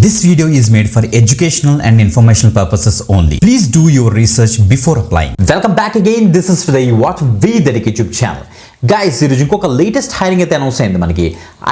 This video is made for educational and informational purposes only. Please do your research before applying. Welcome back again. This is the What We Dedicate YouTube channel. Guys ఈరోజు ఇంకొక latest hiring అయితే announce అయింది మనకి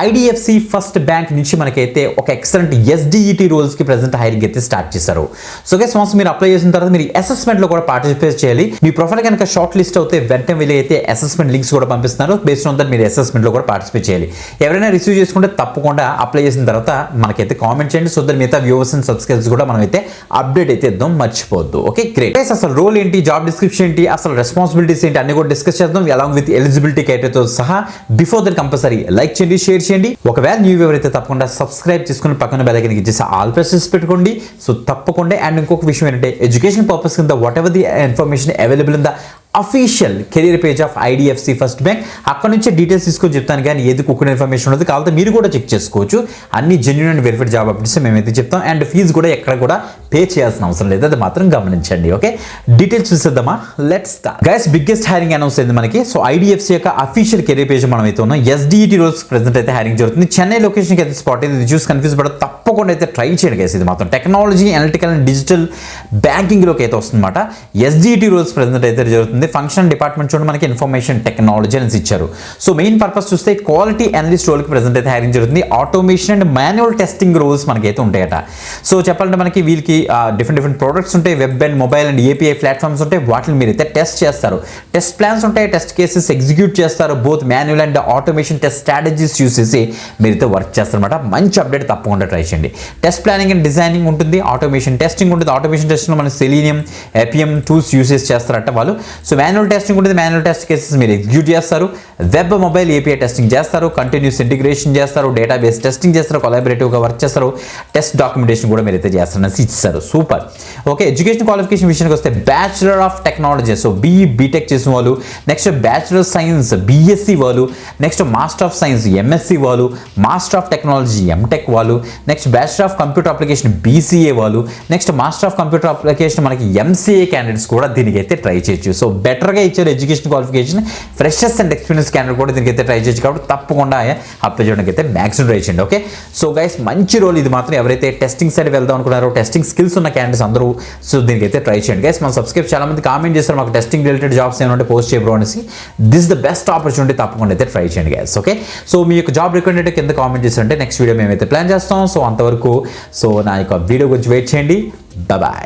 IDFC first bank నుంచి మనకైతే ఒక excellent ఎస్డిఈటి రోల్స్కి present hiring అయితే start చేశారు. సో గైస్ వన్స్ మీరు అప్లై చేసిన తర్వాత మీరు అసెస్మెంట్లో కూడా పార్టిసిపేట్ చేయాలి. మీ ప్రొఫైల్ కనుక షార్ట్ లిస్ట్ అవుతే వెంటనే వీళ్ళు అయితే అసెస్మెంట్ లింక్స్ కూడా పంపిస్తున్నారు. బేస్డ్ ఆన్ దట్ మీరు అసెస్మెంట్లో కూడా పార్టిసిపేట్ చేయాలి. ఎవరైనా రిసీవ్ చేసుకుంటే తప్పకుండా అప్లై చేసిన తర్వాత మనకైతే కామెంట్ చేయండి. సో దట్ మిగతా వ్యూవర్స్ అండ్ సబ్స్క్రైబర్స్ కూడా మనమైతే అప్డేట్ అయితే ఇద్దాం, మర్చిపోద్దు. Okay great. అసలు రోల్ ఏంటి, జాబ్ డిస్క్రిప్షన్ ఏంటి, అసలు రెస్పాన్సిబిలిటీస్ ఏంటి అన్ని కూడా డిస్కస్ చేద్దాం. అలాంగ్ విత్ ఎలిజిబిలిటీ తో సహా. బిఫోర్ దట్ కంపల్సరీ లైక్ చేయండి, షేర్ చేయండి. ఒకవేళ న్యూ వ్యూవర్ అయితే తప్పకుండా సబ్స్క్రైబ్ చేసుకుని పక్కన బెల్ ఐకాన్ ఇచ్చేసి ఆల్ ప్రెస్ పెట్టుకోండి. సో తప్పకుండా. అండ్ ఇంకొక విషయం ఏంటంటే ఎడ్యుకేషన్ పర్పస్ కింద what ever the information available in the official career page of IDFC first bank, అక్కడ నుంచి డీటెయిల్స్ తీసుకొని చెప్తాను. కానీ ఏది కుక్కర్ ఇన్ఫర్మేషన్ ఉండదు, కాకపోతే మీరు కూడా చెక్ చేసుకోవచ్చు. అన్ని genuine and verified job updates మేమైతే చెప్తాం. అండ్ ఫీజు కూడా ఎక్కడ కూడా పే చేయాల్సిన అవసరం లేదు, అది మాత్రం గమనించండి. ఓకే డీటెయిల్స్ చూసేద్దామా, let's start. Guys biggest hiring announce అయింది మనకి. సో ఐడిఎఫ్సి యొక్క అఫీషియల్ కెరీర్ పేజ్ మనం అయితే ఉన్నాం. ఎస్డిఈటి రోల్స్ ప్రెసెంట్ అయితే హైరింగ్ జరుగుతుంది. చెన్నై లొకేషన్కి అయితే స్పాట్ అయితే ఇది చూసి కన్ఫ్యూజ్ పడదు, తప్పకుండా అయితే ట్రై చేయండి గైస్. ఇది మాత్రం టెక్నాలజీ, అనలిటికల్ అండ్ డిజిటల్ బ్యాంకింగ్లోకి అయితే వస్తుందన్నమాట. ఎస్డిఈటి రోల్స్ ప్రెసెంట్ అయితే జరుగుతుంది. ఫంక్షన్ డిపార్ట్మెంట్ చూడండి మనకి ఇన్ఫర్మేషన్ టెక్నాలజీ అని ఇచ్చారు. సో మెయిన్ పర్పస్ చూస్తే క్వాలిటీ అనలిస్ట్ రోల్కి ప్రెసెంట్ అయితే హైరింగ్ జరుగుతుంది. Automation and manual testing roles మనకైతే ఉంటాయట. సో చెప్పాలంటే మనకి వీళ్ళకి డిఫరెంట్ ప్రొడక్ట్స్ ఉంటాయి, web and mobile and API platforms ఉంటాయి. వాటిని మీరైతే టెస్ట్ చేస్తారు. టెస్ట్ ప్లాన్స్ ఉంటాయి, టెస్ట్ కేసెస్ ఎగ్జిక్యూట్ చేస్తారు. Both manual and automation test strategies use చేసి మీరైతే వర్క్ చేస్తారన్నమాట. మంచి అప్డేట్, తప్పకుండా ట్రై చేయండి. టెస్ట్ ప్లానింగ్ అండ్ డిజైనింగ్ ఉంటుంది, ఆటోమేషన్ టెస్టింగ్ ఉంటుంది. ఆటోమేషన్ టెస్టింగ్ మన సెలీనియం, ఏపీఎం టూల్స్ యూసెస్ చేస్తారట వాళ్ళు. సో మాన్యువల్ టెస్టింగ్ ఉంటుంది, మాన్యువల్ టెస్ట్ కేసెస్ మీరు ఎగ్జిక్యూట్ చేస్తారు. వెబ్, మొబైల్, ఏపీఐ టెస్టింగ్ చేస్తారు. కంటిన్యూస్ ఇంటిగ్రేషన్ చేస్తారు. డేటాబేస్ టెస్టింగ్ చేస్తారు. కొలాబరేటివ్గా వర్క్ చేస్తారు. టెస్ట్ డాక్యుమెంటేషన్ కూడా మీరైతే చేస్తారని ఇస్తారు. సూపర్. ఓకే ఎడ్యుకేషన్ క్వాలిఫికేషన్ విషయానికి వస్తే bachelor of technology, so BE BTech చేసిన వాళ్ళు, నెక్స్ట్ బ్యాచులర్ సైన్స్ బీఎస్సీ వాళ్ళు, next master of science MSc వాళ్ళు, మాస్టర్ ఆఫ్ టెక్నాలజీ ఎంటెక్ వాళ్ళు, next bachelor of computer application BCA వాళ్ళు, next master of computer application మనకి MCA candidates కూడా దీనికి అయితే ట్రై చేయొచ్చు. సో బెటర్గా ఇచ్చారు education qualification. Freshers and experience candidate కూడా దీనికి అయితే ట్రై చేయొచ్చు. కాబట్టి తప్పకుండా అప్లై చేయడానికి అయితే మ్యాక్సిమం ట్రై చేయండి. ఓకే సో గైస్ మంచి రోల్ ఇది మాత్రం. ఎవరైతే టెస్టింగ్ సైడ్ వెళ్దాం అనుకున్నారో, టెస్టింగ్ స్కిల్స్ ఉన్న క్యాండిడేట్స్ అందరూ సో దీనికి అయితే ట్రై చేయండి గైస్. మన సబ్స్క్రైబ్ చాలా మంది కామెంట్ చేస్తారు మాకు టెస్టింగ్ రిలేటెడ్ జాబ్స్ ఏమంటే పోస్ట్ చేయబో అనేసి. దిస్ ద బెస్ట్ ఆపర్చునిటీ, తప్పకుండా అయితే ట్రై చేయండి గైస్. ఓకే సో మీ యొక్క జాబ్ రిక్వైర్మెంట్ కింద కామెంట్ చేస్తారంటే నెక్స్ట్ వీడియో మేమైతే ప్లాన్ చేస్తాం. సో అంతవరకు సో నా యొక్క వీడియో గురించి వెయిట్ చేయండి. బాయ్.